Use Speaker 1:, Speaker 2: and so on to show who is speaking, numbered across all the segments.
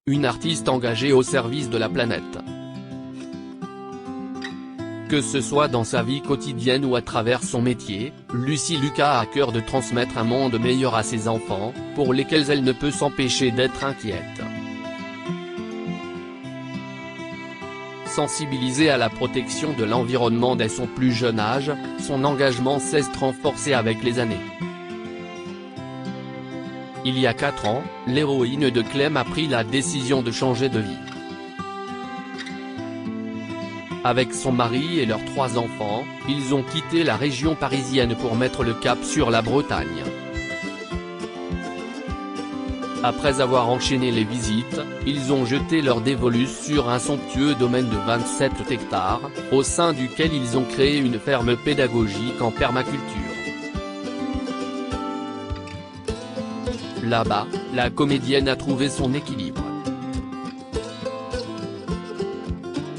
Speaker 1: une artiste engagée au service de la planète. Que ce soit dans sa vie quotidienne ou à travers son métier, Lucy Lucas a à cœur de transmettre un monde meilleur à ses enfants, pour lesquels elle ne peut s'empêcher d'être inquiète. Sensibilisée à la protection de l'environnement dès son plus jeune âge, son engagement s'est renforcé avec les années. Il y a 4 ans, l'héroïne de Clem a pris la décision de changer de vie. Avec son mari et leurs 3 enfants, ils ont quitté la région parisienne pour mettre le cap sur la Bretagne. Après avoir enchaîné les visites, ils ont jeté leur dévolu sur un somptueux domaine de 27 hectares, au sein duquel ils ont créé une ferme pédagogique en permaculture. Là-bas, la comédienne a trouvé son équilibre.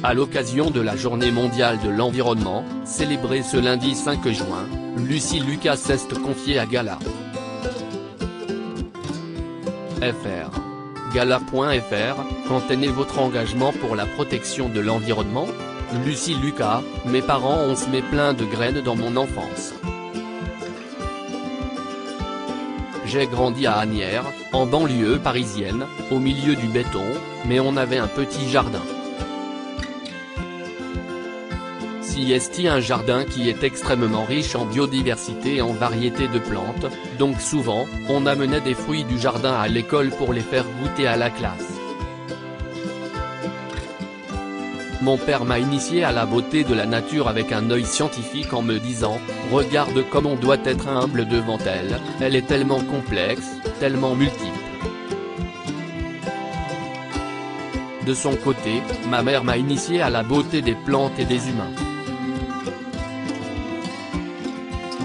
Speaker 1: À l'occasion de la Journée mondiale de l'environnement, célébrée ce lundi 5 juin, Lucy Lucas s'est confiée à Gala. Gala.fr, quand est né votre engagement pour la protection de l'environnement? Lucy Lucas, mes parents ont semé plein de graines dans mon enfance. J'ai grandi à Asnières, en banlieue parisienne, au milieu du béton, mais on avait un petit jardin. Un jardin qui est extrêmement riche en biodiversité et en variétés de plantes, donc souvent, on amenait des fruits du jardin à l'école pour les faire goûter à la classe. Mon père m'a initié à la beauté de la nature avec un œil scientifique en me disant « Regarde comme on doit être humble devant elle, elle est tellement complexe, tellement multiple ». De son côté, ma mère m'a initié à la beauté des plantes et des humains.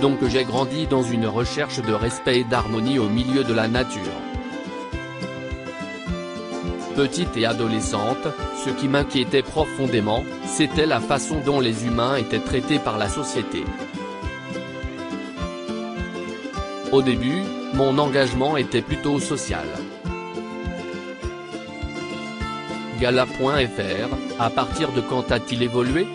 Speaker 1: Donc j'ai grandi dans une recherche de respect et d'harmonie au milieu de la nature. Petite et adolescente, ce qui m'inquiétait profondément, c'était la façon dont les humains étaient traités par la société. Au début, mon engagement était plutôt social. Gala.fr, à partir de quand a-t-il évolué?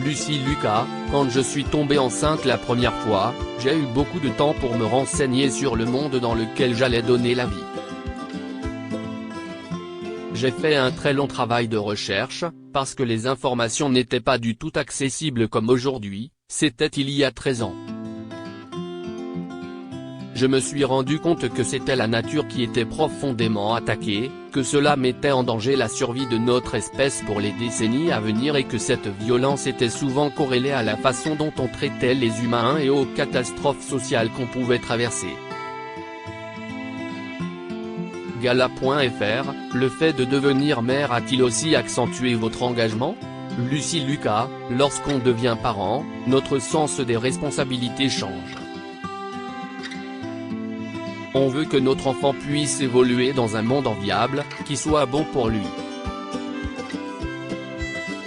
Speaker 1: Lucy Lucas, quand je suis tombée enceinte la première fois, j'ai eu beaucoup de temps pour me renseigner sur le monde dans lequel j'allais donner la vie. J'ai fait un très long travail de recherche, parce que les informations n'étaient pas du tout accessibles comme aujourd'hui, c'était il y a 13 ans. Je me suis rendu compte que c'était la nature qui était profondément attaquée, que cela mettait en danger la survie de notre espèce pour les décennies à venir et que cette violence était souvent corrélée à la façon dont on traitait les humains et aux catastrophes sociales qu'on pouvait traverser. Gala.fr, le fait de devenir mère a-t-il aussi accentué votre engagement? Lucy Lucas, lorsqu'on devient parent, notre sens des responsabilités change. On veut que notre enfant puisse évoluer dans un monde enviable, qui soit bon pour lui.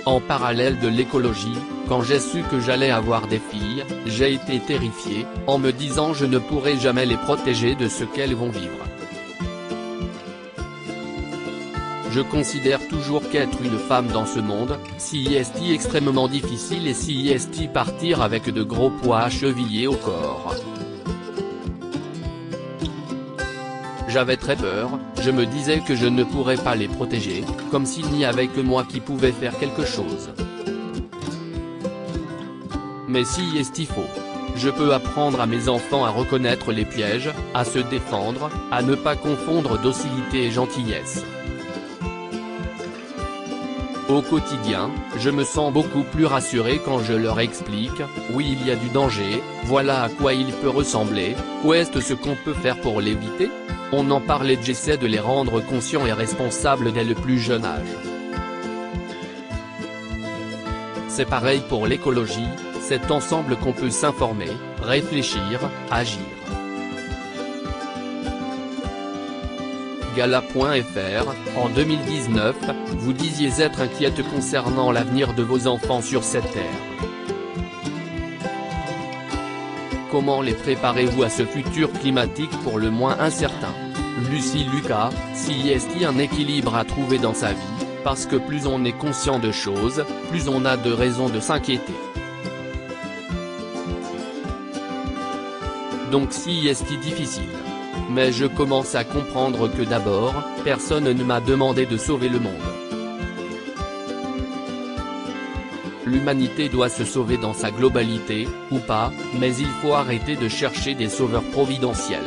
Speaker 1: En parallèle de l'écologie, quand j'ai su que j'allais avoir des filles, j'ai été terrifié, en me disant je ne pourrai jamais les protéger de ce qu'elles vont vivre. Je considère toujours qu'être une femme dans ce monde, si est extrêmement difficile et si est partir avec de gros poids à cheviller au corps. J'avais très peur, je me disais que je ne pourrais pas les protéger, comme s'il n'y avait que moi qui pouvais faire quelque chose. Mais si est faux. Je peux apprendre à mes enfants à reconnaître les pièges, à se défendre, à ne pas confondre docilité et gentillesse. Au quotidien, je me sens beaucoup plus rassuré quand je leur explique, oui il y a du danger, voilà à quoi il peut ressembler, qu'est-ce ce qu'on peut faire pour l'éviter? On en parle et j'essaie de les rendre conscients et responsables dès le plus jeune âge. C'est pareil pour l'écologie, c'est ensemble qu'on peut s'informer, réfléchir, agir. Gala.fr, en 2019, vous disiez être inquiète concernant l'avenir de vos enfants sur cette terre. Comment les préparez-vous à ce futur climatique pour le moins incertain? Lucie Lucas, s'il est un équilibre à trouver dans sa vie, parce que plus on est conscient de choses, plus on a de raisons de s'inquiéter. Donc si est difficile. Mais je commence à comprendre que d'abord, personne ne m'a demandé de sauver le monde. L'humanité doit se sauver dans sa globalité, ou pas, mais il faut arrêter de chercher des sauveurs providentiels.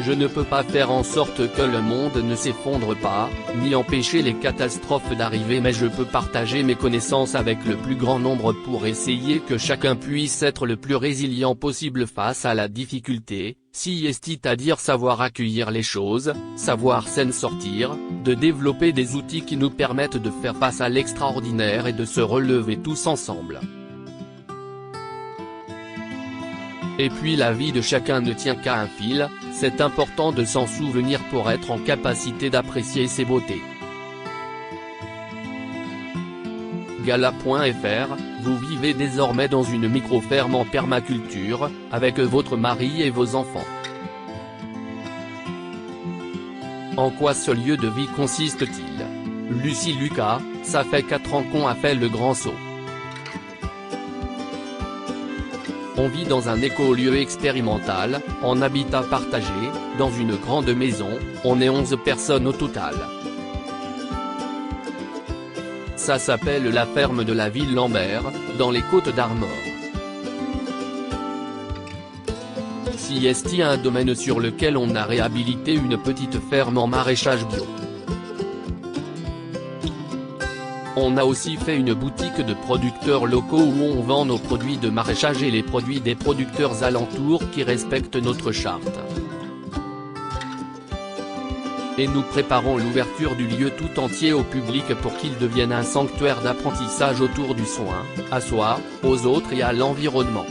Speaker 1: Je ne peux pas faire en sorte que le monde ne s'effondre pas, ni empêcher les catastrophes d'arriver, mais je peux partager mes connaissances avec le plus grand nombre pour essayer que chacun puisse être le plus résilient possible face à la difficulté, c'est-à-dire savoir accueillir les choses, savoir s'en sortir, de développer des outils qui nous permettent de faire face à l'extraordinaire et de se relever tous ensemble. Et puis la vie de chacun ne tient qu'à un fil, c'est important de s'en souvenir pour être en capacité d'apprécier ses beautés. Gala.fr, vous vivez désormais dans une micro-ferme en permaculture, avec votre mari et vos enfants. En quoi ce lieu de vie consiste-t-il? Lucie Lucas, ça fait 4 ans qu'on a fait le grand saut. On vit dans un écolieu expérimental, en habitat partagé, dans une grande maison, on est 11 personnes au total. Ça s'appelle la ferme de la ville Lambert, dans les Côtes d'Armor. C'est un domaine sur lequel on a réhabilité une petite ferme en maraîchage bio. On a aussi fait une boutique de producteurs locaux où on vend nos produits de maraîchage et les produits des producteurs alentours qui respectent notre charte. Et nous préparons l'ouverture du lieu tout entier au public pour qu'il devienne un sanctuaire d'apprentissage autour du soin, à soi, aux autres et à l'environnement.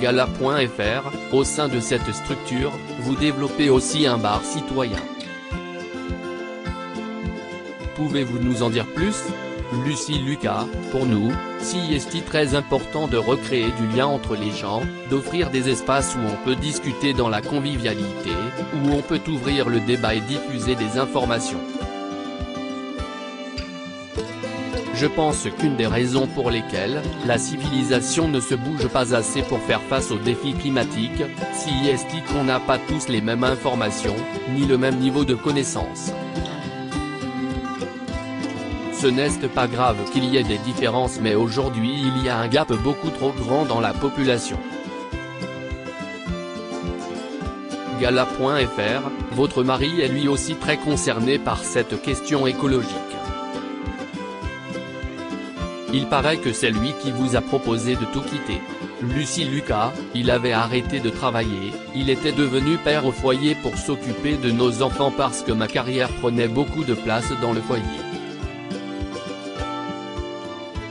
Speaker 1: Gala.fr, au sein de cette structure, vous développez aussi un bar citoyen. Pouvez-vous nous en dire plus? Lucie Lucas, pour nous, c'est très important de recréer du lien entre les gens, d'offrir des espaces où on peut discuter dans la convivialité, où on peut ouvrir le débat et diffuser des informations. Je pense qu'une des raisons pour lesquelles la civilisation ne se bouge pas assez pour faire face aux défis climatiques, c'est qu'on n'a pas tous les mêmes informations, ni le même niveau de connaissance. Ce n'est pas grave qu'il y ait des différences, mais aujourd'hui il y a un gap beaucoup trop grand dans la population. Gala.fr, votre mari est lui aussi très concerné par cette question écologique. Il paraît que c'est lui qui vous a proposé de tout quitter. Lucie Lucas, il avait arrêté de travailler, il était devenu père au foyer pour s'occuper de nos enfants parce que ma carrière prenait beaucoup de place dans le foyer.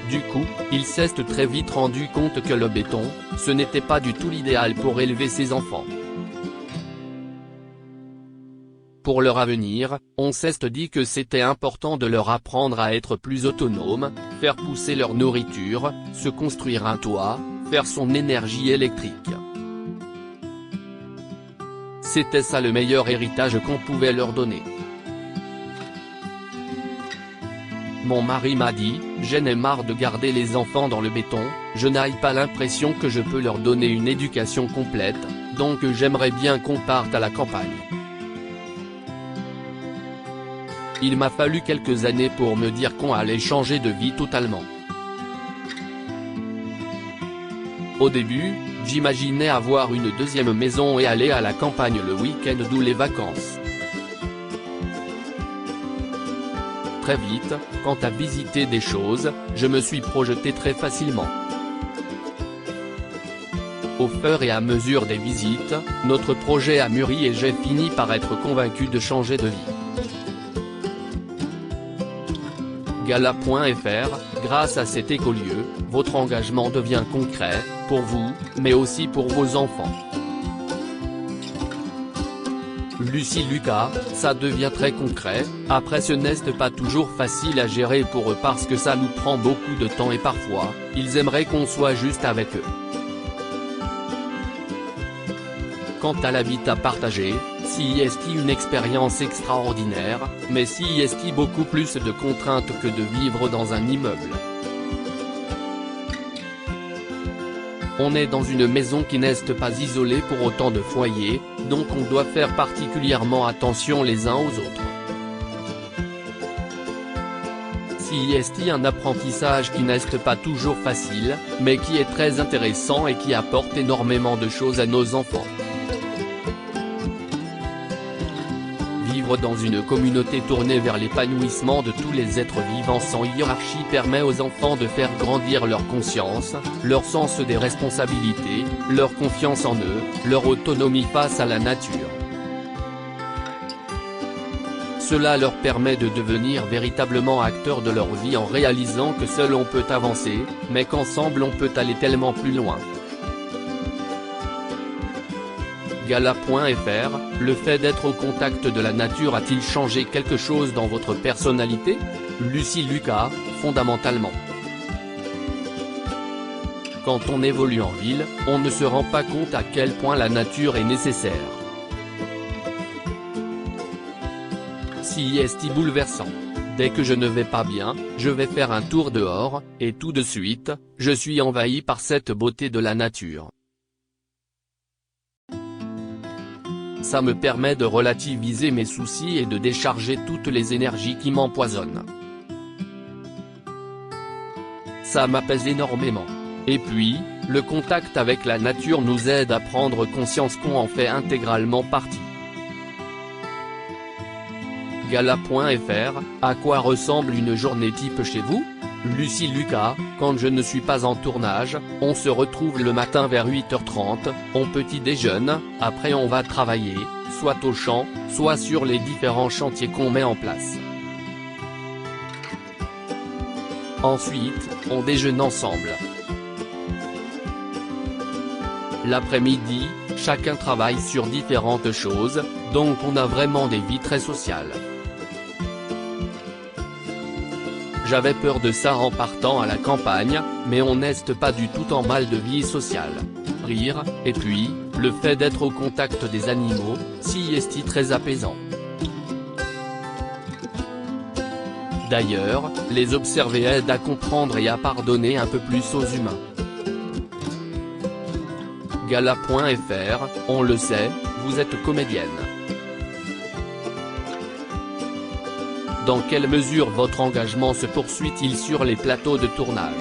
Speaker 1: Du coup, il s'est très vite rendu compte que le béton, ce n'était pas du tout l'idéal pour élever ses enfants. Pour leur avenir, on s'est dit que c'était important de leur apprendre à être plus autonomes, faire pousser leur nourriture, se construire un toit, faire son énergie électrique. C'était ça le meilleur héritage qu'on pouvait leur donner. Mon mari m'a dit, j'en ai marre de garder les enfants dans le béton, je n'ai pas l'impression que je peux leur donner une éducation complète, donc j'aimerais bien qu'on parte à la campagne. Il m'a fallu quelques années pour me dire qu'on allait changer de vie totalement. Au début, j'imaginais avoir une deuxième maison et aller à la campagne le week-end ou les vacances. Très vite, quant à visiter des choses, je me suis projeté très facilement. Au fur et à mesure des visites, notre projet a mûri et j'ai fini par être convaincu de changer de vie. Gala.fr, grâce à cet écolieu, votre engagement devient concret, pour vous, mais aussi pour vos enfants. Lucie Lucas, ça devient très concret, après ce n'est pas toujours facile à gérer pour eux parce que ça nous prend beaucoup de temps et parfois, ils aimeraient qu'on soit juste avec eux. Quant à l'habitat partagé, CIST une expérience extraordinaire, mais CIST beaucoup plus de contraintes que de vivre dans un immeuble. On est dans une maison qui n'est pas isolée pour autant de foyers, donc on doit faire particulièrement attention les uns aux autres. CIST un apprentissage qui n'est pas toujours facile, mais qui est très intéressant et qui apporte énormément de choses à nos enfants. Vivre dans une communauté tournée vers l'épanouissement de tous les êtres vivants sans hiérarchie permet aux enfants de faire grandir leur conscience, leur sens des responsabilités, leur confiance en eux, leur autonomie face à la nature. Cela leur permet de devenir véritablement acteurs de leur vie en réalisant que seul on peut avancer, mais qu'ensemble on peut aller tellement plus loin. Gala.fr, le fait d'être au contact de la nature a-t-il changé quelque chose dans votre personnalité? Lucie Lucas, fondamentalement. Quand on évolue en ville, on ne se rend pas compte à quel point la nature est nécessaire. CIST bouleversant. Dès que je ne vais pas bien, je vais faire un tour dehors, et tout de suite, je suis envahi par cette beauté de la nature. Ça me permet de relativiser mes soucis et de décharger toutes les énergies qui m'empoisonnent. Ça m'apaise énormément. Et puis, le contact avec la nature nous aide à prendre conscience qu'on en fait intégralement partie. Gala.fr, à quoi ressemble une journée type chez vous? Lucie Lucas, quand je ne suis pas en tournage, on se retrouve le matin vers 8h30, on petit déjeune, après on va travailler, soit au champ, soit sur les différents chantiers qu'on met en place. Ensuite, on déjeune ensemble. L'après-midi, chacun travaille sur différentes choses, donc on a vraiment des vies très sociales. J'avais peur de ça en partant à la campagne, mais on n'est pas du tout en mal de vie sociale. Rire, et puis, le fait d'être au contact des animaux, CIST très apaisant. D'ailleurs, les observer aide à comprendre et à pardonner un peu plus aux humains. Gala.fr, on le sait, vous êtes comédienne. Dans quelle mesure votre engagement se poursuit-il sur les plateaux de tournage?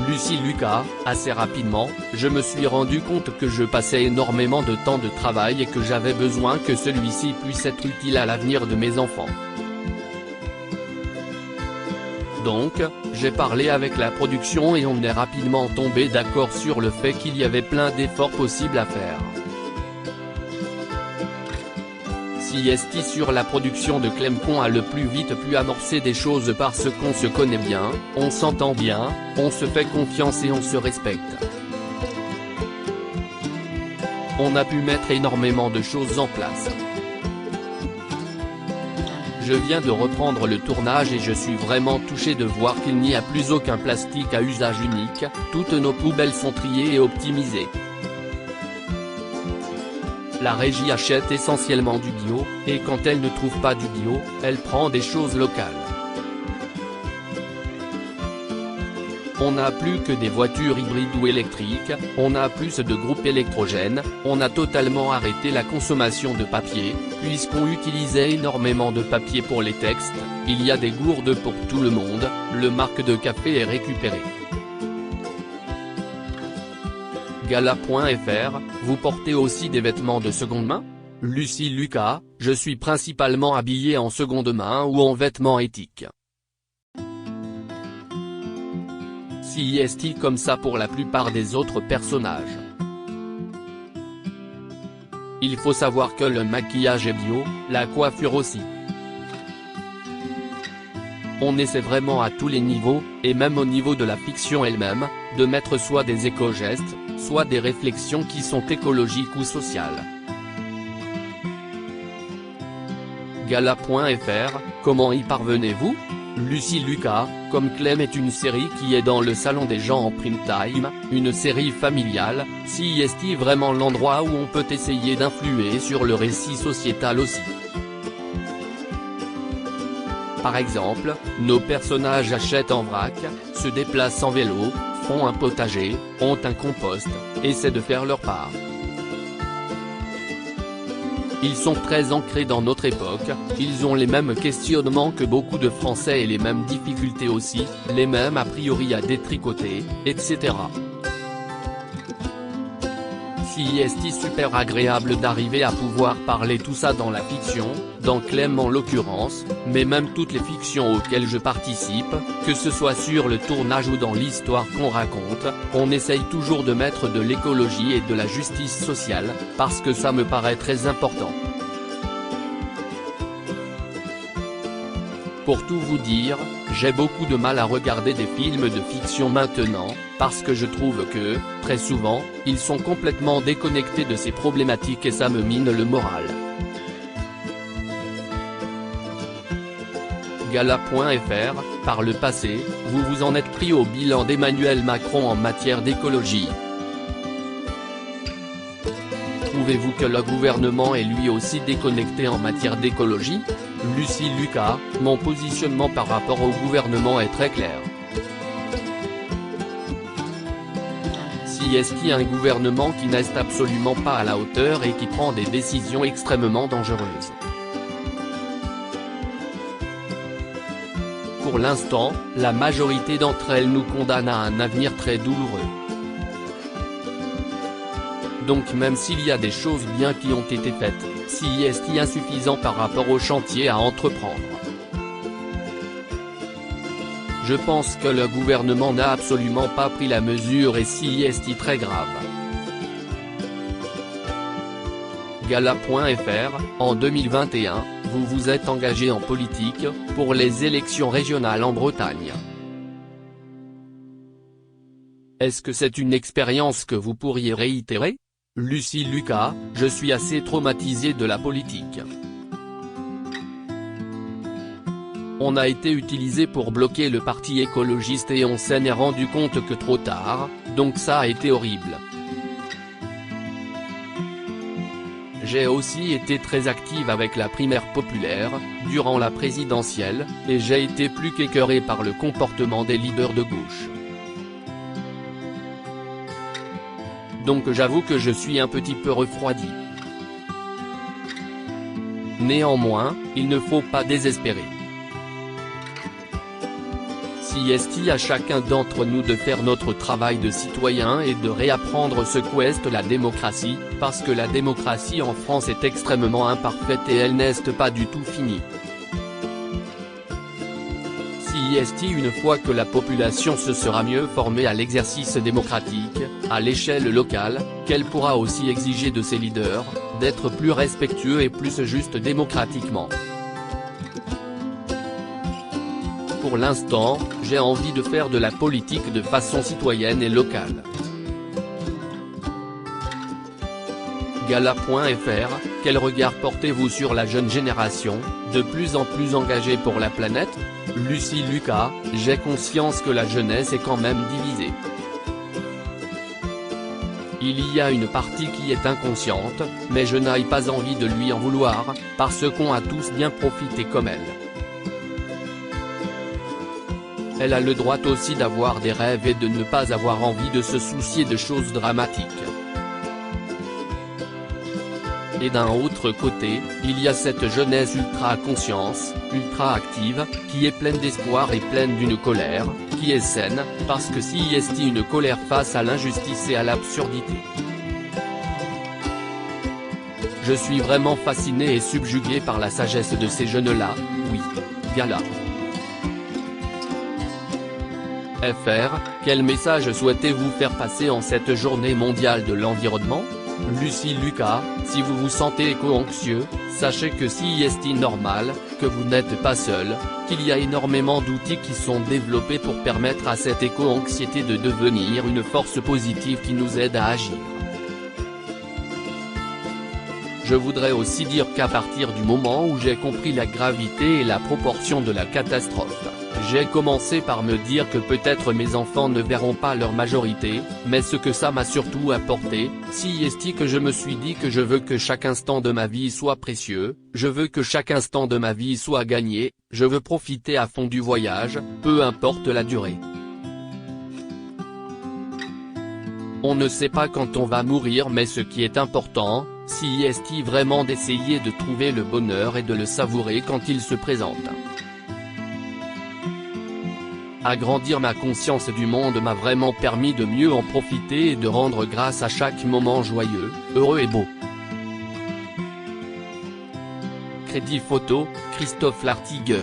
Speaker 1: Lucie Lucas, assez rapidement, je me suis rendu compte que je passais énormément de temps de travail et que j'avais besoin que celui-ci puisse être utile à l'avenir de mes enfants. Donc, j'ai parlé avec la production et on est rapidement tombé d'accord sur le fait qu'il y avait plein d'efforts possibles à faire. CIST sur la production de Clemcon a le plus vite pu amorcer des choses parce qu'on se connaît bien, on s'entend bien, on se fait confiance et on se respecte. On a pu mettre énormément de choses en place. Je viens de reprendre le tournage et je suis vraiment touché de voir qu'il n'y a plus aucun plastique à usage unique, toutes nos poubelles sont triées et optimisées. La régie achète essentiellement du bio, et quand elle ne trouve pas du bio, elle prend des choses locales. On n'a plus que des voitures hybrides ou électriques, on a plus de groupes électrogènes, on a totalement arrêté la consommation de papier, puisqu'on utilisait énormément de papier pour les textes, il y a des gourdes pour tout le monde, le marque de café est récupéré. Gala.fr, vous portez aussi des vêtements de seconde main? Lucie Lucas, je suis principalement habillée en seconde main ou en vêtements éthiques. CIST comme ça pour la plupart des autres personnages. Il faut savoir que le maquillage est bio, la coiffure aussi. On essaie vraiment à tous les niveaux, et même au niveau de la fiction elle-même, de mettre soit des éco-gestes, soit des réflexions qui sont écologiques ou sociales. Gala.fr, comment y parvenez-vous? Lucy Lucas, comme Clem est une série qui est dans le salon des gens en prime time, une série familiale, CIST vraiment l'endroit où on peut essayer d'influer sur le récit sociétal aussi. Par exemple, nos personnages achètent en vrac, se déplacent en vélo, font un potager, ont un compost, essaient de faire leur part. Ils sont très ancrés dans notre époque, ils ont les mêmes questionnements que beaucoup de Français et les mêmes difficultés aussi, les mêmes a priori à détricoter, etc. CIST super agréable d'arriver à pouvoir parler tout ça dans la fiction, dans Clem en l'occurrence, mais même toutes les fictions auxquelles je participe, que ce soit sur le tournage ou dans l'histoire qu'on raconte, on essaye toujours de mettre de l'écologie et de la justice sociale, parce que ça me paraît très important. Pour tout vous dire, j'ai beaucoup de mal à regarder des films de fiction maintenant, parce que je trouve que, très souvent, ils sont complètement déconnectés de ces problématiques et ça me mine le moral. Gala.fr, par le passé, vous vous en êtes pris au bilan d'Emmanuel Macron en matière d'écologie. Trouvez-vous que le gouvernement est lui aussi déconnecté en matière d'écologie? Lucy Lucas, mon positionnement par rapport au gouvernement est très clair. CIST un gouvernement qui n'est absolument pas à la hauteur et qui prend des décisions extrêmement dangereuses. Pour l'instant, la majorité d'entre elles nous condamnent à un avenir très douloureux. Donc même s'il y a des choses bien qui ont été faites, CIST insuffisant par rapport au chantier à entreprendre. Je pense que le gouvernement n'a absolument pas pris la mesure et CIST très grave. Gala.fr, en 2021, vous vous êtes engagé en politique, pour les élections régionales en Bretagne. Est-ce que c'est une expérience que vous pourriez réitérer? Lucy Lucas, je suis assez traumatisé de la politique. On a été utilisé pour bloquer le parti écologiste et on s'en est rendu compte que trop tard, donc ça a été horrible. J'ai aussi été très active avec la primaire populaire, durant la présidentielle, et j'ai été plus qu'écœuré par le comportement des leaders de gauche. Donc j'avoue que je suis un petit peu refroidi. Néanmoins, il ne faut pas désespérer. CIST à chacun d'entre nous de faire notre travail de citoyen et de réapprendre ce qu'est la démocratie, parce que la démocratie en France est extrêmement imparfaite et elle n'est pas du tout finie. CIST une fois que la population se sera mieux formée à l'exercice démocratique, à l'échelle locale, qu'elle pourra aussi exiger de ses leaders, d'être plus respectueux et plus justes démocratiquement. Pour l'instant, j'ai envie de faire de la politique de façon citoyenne et locale. Gala.fr, quel regard portez-vous sur la jeune génération, de plus en plus engagée pour la planète? Lucy Lucas, j'ai conscience que la jeunesse est quand même divisée. Il y a une partie qui est inconsciente, mais je n'ai pas envie de lui en vouloir, parce qu'on a tous bien profité comme elle. Elle a le droit aussi d'avoir des rêves et de ne pas avoir envie de se soucier de choses dramatiques. Et d'un autre côté, il y a cette jeunesse ultra conscience, ultra active, qui est pleine d'espoir et pleine d'une colère, qui est saine, parce que CIST une colère face à l'injustice et à l'absurdité. Je suis vraiment fasciné et subjugué par la sagesse de ces jeunes-là, oui. Gala. FR, quel message souhaitez-vous faire passer en cette journée mondiale de l'environnement? Lucy Lucas, si vous vous sentez éco-anxieux, sachez que CIST normal, que vous n'êtes pas seul, qu'il y a énormément d'outils qui sont développés pour permettre à cette éco-anxiété de devenir une force positive qui nous aide à agir. Je voudrais aussi dire qu'à partir du moment où j'ai compris la gravité et la proportion de la catastrophe, J'ai commencé par me dire que peut-être mes enfants ne verront pas leur majorité, mais ce que ça m'a surtout apporté, si est que je me suis dit que je veux que chaque instant de ma vie soit précieux, je veux que chaque instant de ma vie soit gagné, je veux profiter à fond du voyage, peu importe la durée. On ne sait pas quand on va mourir, mais ce qui est important, si est vraiment d'essayer de trouver le bonheur et de le savourer quand il se présente. Agrandir ma conscience du monde m'a vraiment permis de mieux en profiter et de rendre grâce à chaque moment joyeux, heureux et beau. Crédit photo, Christophe Lartigue.